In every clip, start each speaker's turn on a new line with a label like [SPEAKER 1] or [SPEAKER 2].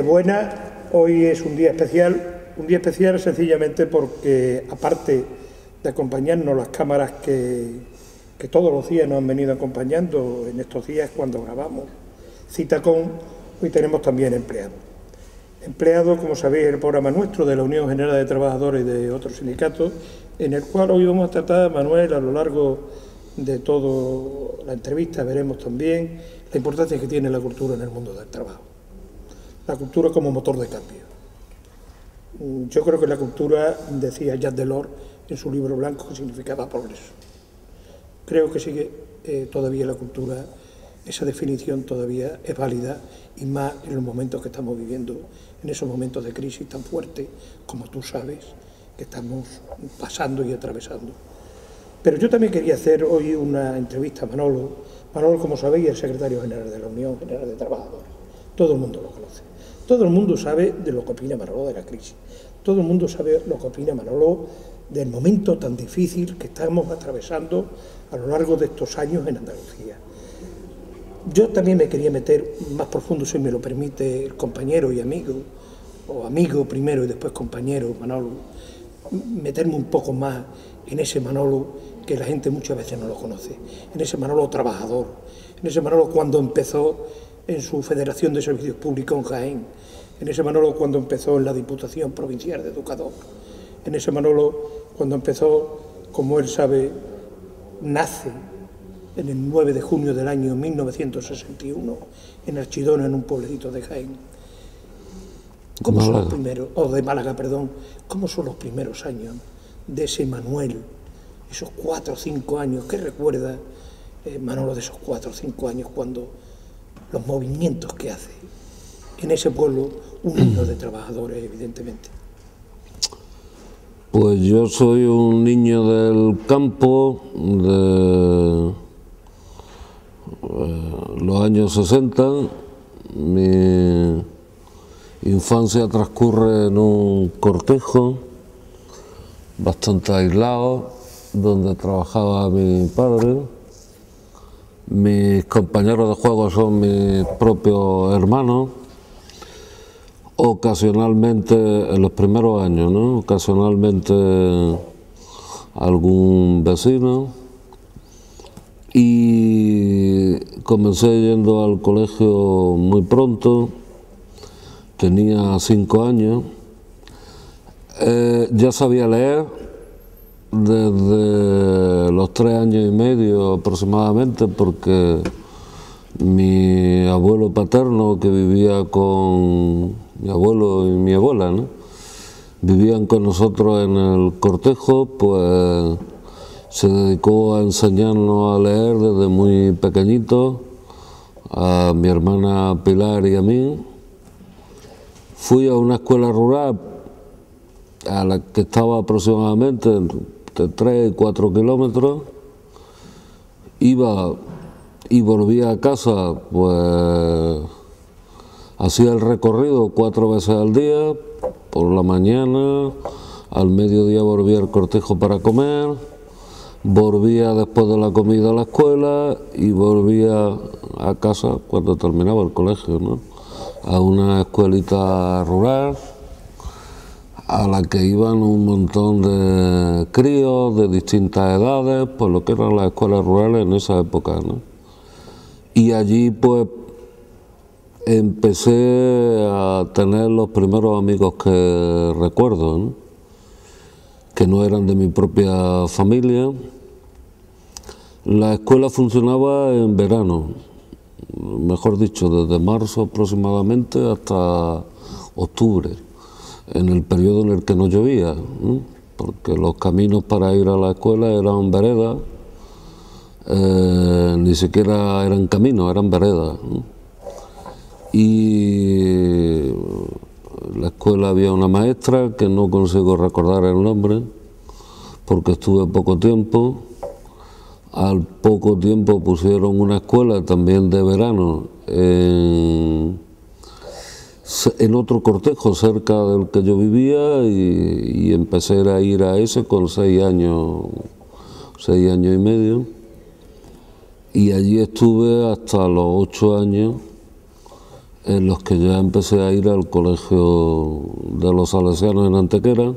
[SPEAKER 1] Buenas, hoy es un día especial sencillamente porque, aparte de acompañarnos las cámaras que todos los días nos han venido acompañando en estos días cuando grabamos Citacon, hoy tenemos también empleados. Empleados, como sabéis, el programa nuestro de la Unión General de Trabajadores y de otros sindicatos, en el cual hoy vamos a tratar, Manuel, a lo largo de toda la entrevista, veremos también la importancia que tiene la cultura en el mundo del trabajo. La cultura como motor de cambio. Yo creo que la cultura, decía Jacques Delors en su libro blanco, que significaba progreso. Creo que sigue todavía la cultura, esa definición todavía es válida, y más en los momentos que estamos viviendo, en esos momentos de crisis tan fuertes, como tú sabes, que estamos pasando y atravesando. Pero yo también quería hacer hoy una entrevista a Manolo. Manolo, como sabéis, es el secretario general de la Unión General de Trabajadores. Todo el mundo lo conoce. Todo el mundo sabe de lo que opina Manolo de la crisis. Todo el mundo sabe lo que opina Manolo del momento tan difícil que estamos atravesando a lo largo de estos años en Andalucía. Yo también me quería meter más profundo, si me lo permite el compañero y amigo, o amigo primero y después compañero, Manolo, meterme un poco más en ese Manolo que la gente muchas veces no lo conoce, en ese Manolo trabajador, en ese Manolo cuando empezó en su Federación de Servicios Públicos en Jaén, en ese Manolo cuando empezó en la Diputación Provincial de Educador, en ese Manolo cuando empezó, como él sabe, nace en el 9 de junio del año 1961 en Archidona, en un pueblecito de Jaén. ¿Cómo son los primeros, de Málaga, perdón, cómo son los primeros años de ese Manuel, esos 4 o 5 años? ¿Qué recuerda Manolo de esos 4 o 5 años cuando los movimientos que hace en ese pueblo, un niño de trabajadores, evidentemente?
[SPEAKER 2] Pues yo soy un niño del campo de los años 60. Mi infancia transcurre en un cortejo bastante aislado, donde trabajaba mi padre. Mis compañeros de juego son mis propios hermanos. Ocasionalmente, en los primeros años, ¿no? Ocasionalmente algún vecino. Y comencé yendo al colegio muy pronto, tenía 5 años. Ya sabía leer desde los 3 años y medio aproximadamente, porque mi abuelo paterno, que vivía con mi abuelo y mi abuela, ¿no?, vivían con nosotros en el cortejo, pues se dedicó a enseñarnos a leer desde muy pequeñitos, a mi hermana Pilar y a mí. Fui a una escuela rural a la que estaba aproximadamente entre 3 y 4 kilómetros. Iba y volvía a casa, pues hacía el recorrido 4 veces al día, por la mañana, al mediodía volvía al cortejo para comer, volvía después de la comida a la escuela y volvía a casa cuando terminaba el colegio, ¿no?, a una escuelita rural a la que iban un montón de críos de distintas edades, pues lo que eran las escuelas rurales en esa época, ¿no? Y allí pues empecé a tener los primeros amigos que recuerdo, ¿no?, que no eran de mi propia familia. La escuela funcionaba en verano, mejor dicho, desde marzo aproximadamente hasta octubre, en el periodo en el que no llovía, ¿no?, porque los caminos para ir a la escuela eran veredas, ni siquiera eran caminos, eran veredas, ¿no? Y en la escuela había una maestra que no consigo recordar el nombre porque estuve poco tiempo. Al poco tiempo pusieron una escuela también de verano en otro cortejo cerca del que yo vivía, y empecé a ir a ese con 6 años y medio, y allí estuve hasta los 8 años en los que ya empecé a ir al colegio de los salesianos en Antequera,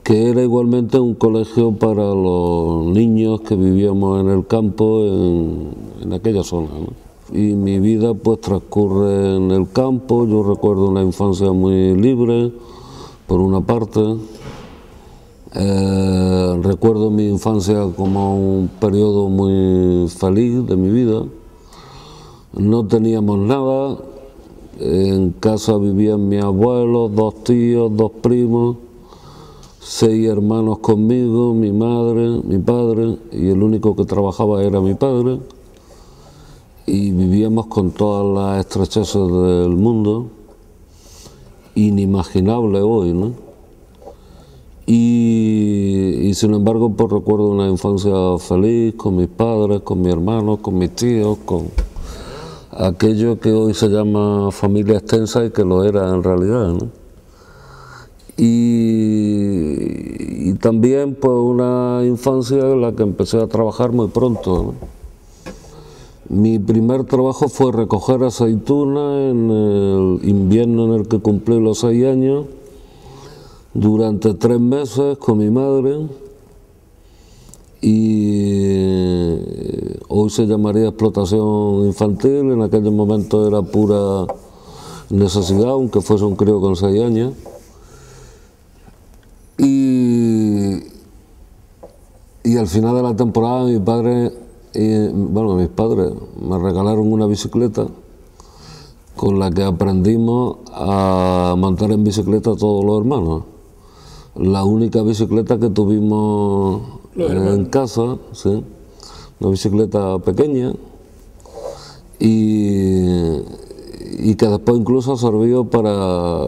[SPEAKER 2] que era igualmente un colegio para los niños que vivíamos en el campo en aquella zona, ¿no? Y mi vida pues transcurre en el campo. Yo recuerdo una infancia muy libre, por una parte. Recuerdo mi infancia como un periodo muy feliz de mi vida. No teníamos nada. En casa vivían mis abuelos, 2 tíos, 2 primos, 6 hermanos conmigo, mi madre, mi padre, y el único que trabajaba era mi padre. Y vivíamos con todas las estrecheces del mundo, inimaginable hoy, ¿no? Y sin embargo, pues recuerdo una infancia feliz con mis padres, con mis hermanos, con mis tíos, con aquello que hoy se llama familia extensa y que lo era en realidad, ¿no? Y también pues una infancia en la que empecé a trabajar muy pronto, ¿no? Mi primer trabajo fue recoger aceitunas en el invierno en el que cumplí los 6 años, durante 3 meses con mi madre, y hoy se llamaría explotación infantil, en aquel momento era pura necesidad, aunque fuese un crío con 6 años. Y al final de la temporada mis padres me regalaron una bicicleta con la que aprendimos a montar en bicicleta todos los hermanos. La única bicicleta que tuvimos en casa, ¿sí? Una bicicleta pequeña y que después incluso sirvió para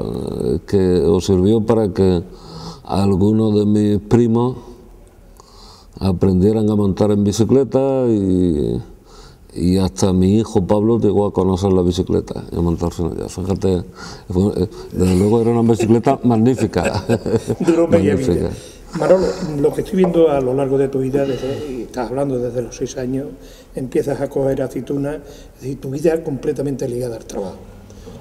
[SPEAKER 2] que algunos de mis primos aprendieran a montar en bicicleta y hasta mi hijo Pablo llegó a conocer la bicicleta y a montarse en ella. Fíjate, desde luego era una bicicleta magnífica.
[SPEAKER 1] Magnífica. Manolo, lo que estoy viendo a lo largo de tu vida, estás hablando desde los 6 años, empiezas a coger aceitunas, es decir, tu vida completamente ligada al trabajo.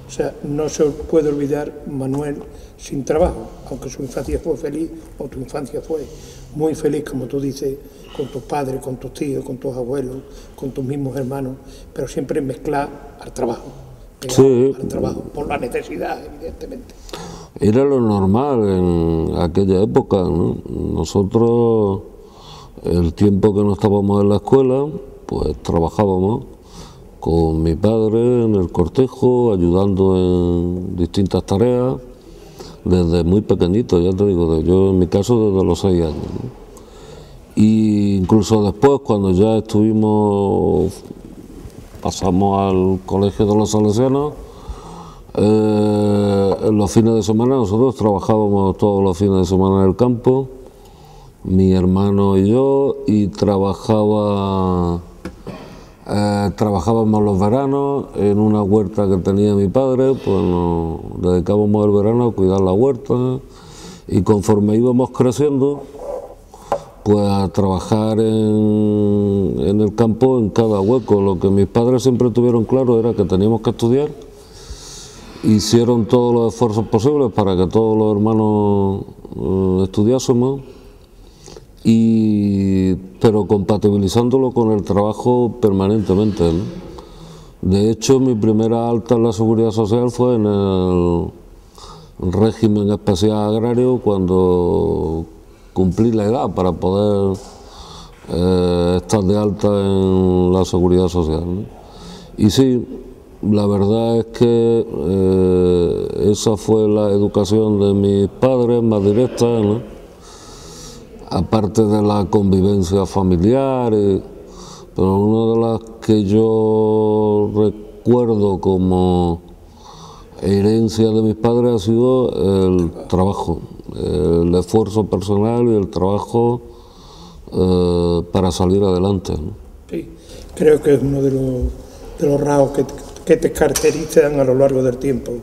[SPEAKER 1] O sea, no se puede olvidar Manuel sin trabajo, aunque su infancia fue feliz, o tu infancia fue muy feliz, como tú dices, con tus padres, con tus tíos, con tus abuelos, con tus mismos hermanos, pero siempre mezclado al trabajo,
[SPEAKER 2] sí,
[SPEAKER 1] al trabajo, por la necesidad, evidentemente.
[SPEAKER 2] Era lo normal en aquella época, ¿no? Nosotros, el tiempo que no estábamos en la escuela, pues trabajábamos con mi padre en el cortejo, ayudando en distintas tareas, desde muy pequeñito, ya te digo, yo en mi caso desde los 6 años, ¿no? Y incluso después, cuando ya pasamos al colegio de los salesianos, en los fines de semana nosotros trabajábamos todos los fines de semana en el campo, mi hermano y yo, y trabajábamos los veranos en una huerta que tenía mi padre, pues nos dedicábamos el verano a cuidar la huerta, y conforme íbamos creciendo, pues a trabajar en el campo en cada hueco. Lo que mis padres siempre tuvieron claro era que teníamos que estudiar. Hicieron todos los esfuerzos posibles para que todos los hermanos estudiásemos, pero compatibilizándolo con el trabajo permanentemente, ¿no? De hecho, mi primera alta en la Seguridad Social fue en el régimen especial agrario, cuando cumplí la edad para poder estar de alta en la Seguridad Social, ¿no? Y sí, la verdad es que esa fue la educación de mis padres más directa, ¿no? Aparte de la convivencia familiar, pero una de las que yo recuerdo como herencia de mis padres ha sido el trabajo, el esfuerzo personal y el trabajo para salir adelante, ¿no?
[SPEAKER 1] Sí, creo que es uno de los rasgos que te caracterizan a lo largo del tiempo,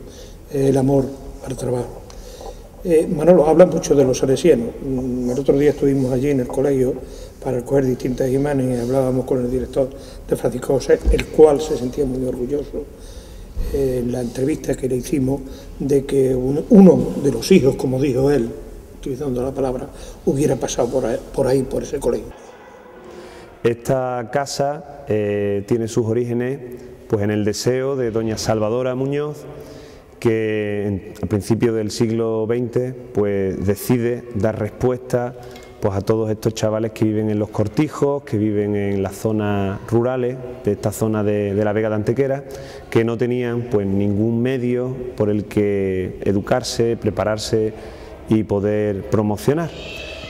[SPEAKER 1] el amor al trabajo. Manolo, habla mucho de los salesianos. El otro día estuvimos allí en el colegio para recoger distintas imágenes y hablábamos con el director de Francisco José, el cual se sentía muy orgulloso. en la entrevista que le hicimos, de que uno de los hijos, como dijo él, utilizando la palabra, hubiera pasado por ahí, por ese colegio.
[SPEAKER 3] Esta casa tiene sus orígenes pues en el deseo de doña Salvadora Muñoz, que a principios del siglo XX pues decide dar respuesta pues a todos estos chavales que viven en los cortijos, que viven en las zonas rurales de esta zona de la Vega de Antequera, que no tenían pues ningún medio por el que educarse, prepararse y poder promocionar.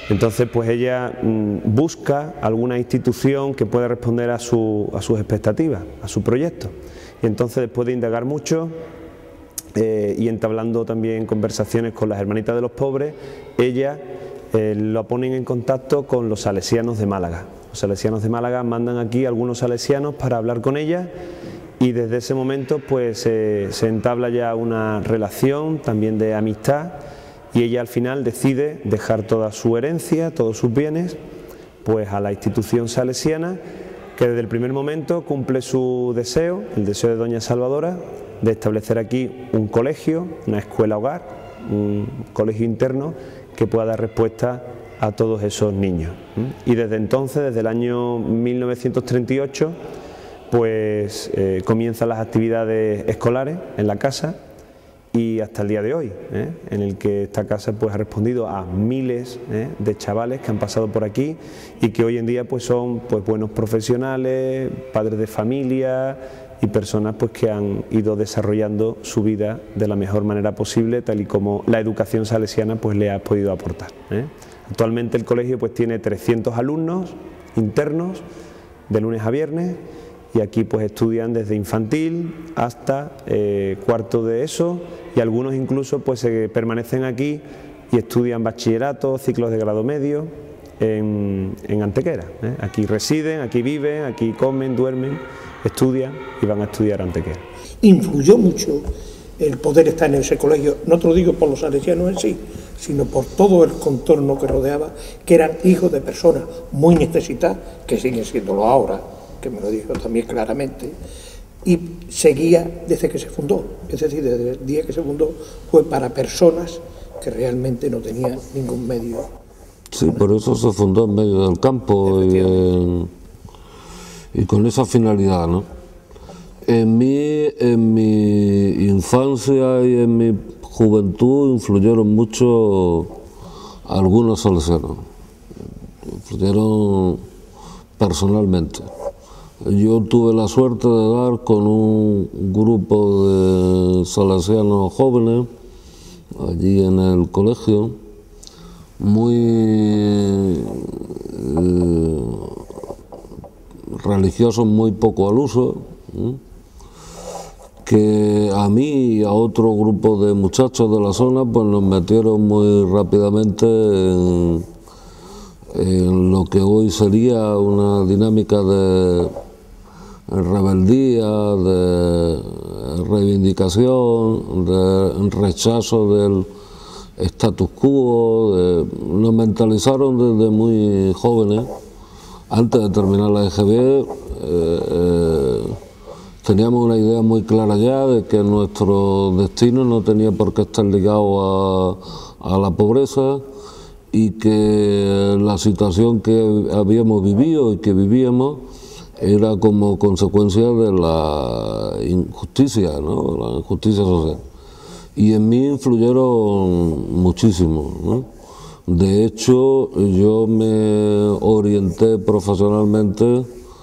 [SPEAKER 3] Entonces pues ella busca alguna institución que pueda responder a sus expectativas, a su proyecto. Y entonces, después de indagar mucho y entablando también conversaciones con las Hermanitas de los Pobres, ella lo ponen en contacto con los salesianos de Málaga. Los salesianos de Málaga mandan aquí a algunos salesianos para hablar con ella, y desde ese momento pues se entabla ya una relación también de amistad, y ella al final decide dejar toda su herencia, todos sus bienes, pues a la institución salesiana, que desde el primer momento cumple su deseo, el deseo de doña Salvadora, de establecer aquí un colegio, una escuela hogar, un colegio interno que pueda dar respuesta a todos esos niños. Y desde entonces, desde el año 1938, pues comienzan las actividades escolares en la casa, y hasta el día de hoy, en el que esta casa pues ha respondido a miles de chavales que han pasado por aquí y que hoy en día pues son pues buenos profesionales, padres de familia y personas pues que han ido desarrollando su vida de la mejor manera posible, tal y como la educación salesiana pues le ha podido aportar. Actualmente el colegio pues tiene 300 alumnos internos de lunes a viernes, y aquí pues estudian desde infantil hasta cuarto de ESO, y algunos incluso pues permanecen aquí y estudian bachillerato, ciclos de grado medio en Antequera. Aquí residen, aquí viven, aquí comen, duermen, estudian y van a estudiar a Antequera.
[SPEAKER 1] Influyó mucho el poder estar en ese colegio, no te lo digo por los salesianos en sí, sino por todo el contorno que rodeaba, que eran hijos de personas muy necesitadas, que siguen siéndolo ahora, que me lo dijo también claramente, y seguía desde que se fundó, es decir, desde el día que se fundó fue para personas que realmente no tenían ningún medio.
[SPEAKER 2] Sí, por eso se fundó en medio del campo y con esa finalidad, ¿no? En mi infancia y en mi juventud influyeron mucho algunos salesianos, influyeron personalmente. Yo tuve la suerte de dar con un grupo de salesianos jóvenes allí en el colegio, muy religiosos, muy poco al uso, que a mí y a otro grupo de muchachos de la zona pues nos metieron muy rápidamente en lo que hoy sería una dinámica de rebeldía, de reivindicación, de rechazo del status quo. Nos mentalizaron desde muy jóvenes. Antes de terminar la EGB teníamos una idea muy clara ya de que nuestro destino no tenía por qué estar ligado a la pobreza, y que la situación que habíamos vivido y que vivíamos era como consecuencia de la injusticia, ¿no? La injusticia social. Y en mí influyeron muchísimo, ¿no? De hecho, yo me orienté profesionalmente